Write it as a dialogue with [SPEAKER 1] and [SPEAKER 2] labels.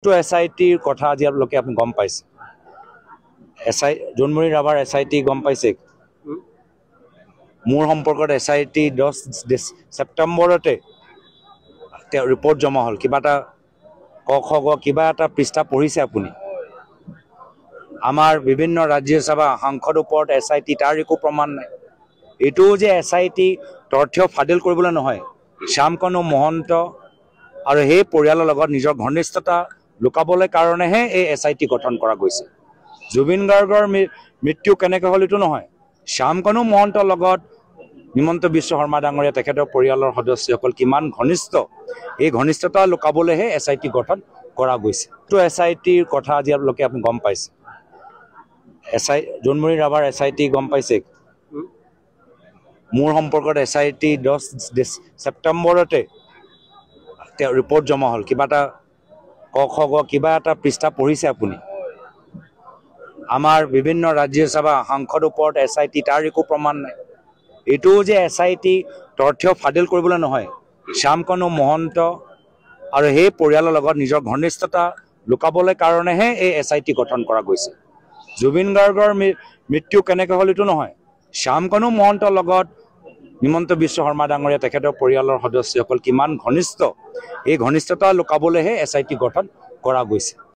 [SPEAKER 1] তো এসআইটিৰ কথা আজি আপোনালোকে আপুনি গম পাইছে জোনমণি ৰাভাৰ এসআইটি গম পাইছে মোৰ সম্পৰ্কত এসআইটি 10 ছেপ্টেম্বৰতে ৰিপৰ্ট জমা হ'ল কিবা এটা ক খ গ কিবা এটা পৃষ্ঠা পঢ়িছে আপুনি আমাৰ বিভিন্ন ৰাজ্যসভা সাংসদ ওপৰত এসআইটি তাৰ একো প্ৰমাণ নাই এটো যে এসআইটি তথ্য ফাদিল কৰিবলৈ নহয় শ্যামকানু মহন্ত আৰু সেই পৰিয়ালৰ লগত নিজৰ ঘনিষ্ঠতা লুকাবলৈ কাৰণেহে এই এসআইটি গঠন কৰা গৈছে জুবিন গাৰ্গৰ মৃত্যু কেনেকৈ হ'ল এটো নহয় শ্যামকানু মহন্তৰ লগত হিমন্ত বিশ্ব শৰ্মা ডাঙৰীয়া তেখেতৰ পৰিয়ালৰ সদস্যসকল কিমান ঘনিষ্ঠ এই ঘনিষ্ঠতা লুকাবলৈহে এসআইটি গঠন কৰা গৈছে তো এসআইটিৰ কথা আজি আপোনালোকে আপুনি গম পাইছে জোনমণি ৰাভাৰ এসআইটি গম পাইছে মোৰ সম্পৰ্কত এসআইটি 10 ছেপ্টেম্বৰতে ৰিপৰ্ট জমা হ'ল কিবা এটা ক খ গ কিবা এটা পৃষ্ঠা পঢ়িছে আপুনি আমাৰ বিভিন্ন ৰাজ্যসভা সাংসদ ওপৰত এসআইটি তাৰ একো প্ৰমাণ নাই এটো যে এসআইটি তথ্য ফাদিল কৰিবলৈ নহয় শ্যামকানু মহন্ত আৰু সেই পৰিয়ালৰ লগত নিজৰ ঘনিষ্ঠতা লুকাবলৈ কাৰণেহে এই এসআইটি গঠন কৰা গৈছে জুবিন গাৰ্গৰ মৃত্যু কেনেকৈ হ'ল এটো নহয় শ্যামকানু মহন্তৰ লগত হিমন্ত বিশ্ব শৰ্মা ডাঙৰীয়া তেখেতৰ পৰিয়ালৰ সদস্যসকল কিমান ঘনিষ্ঠ এই ঘনিষ্ঠতা লুকাবলৈহে এসআইটি গঠন কৰা গৈছে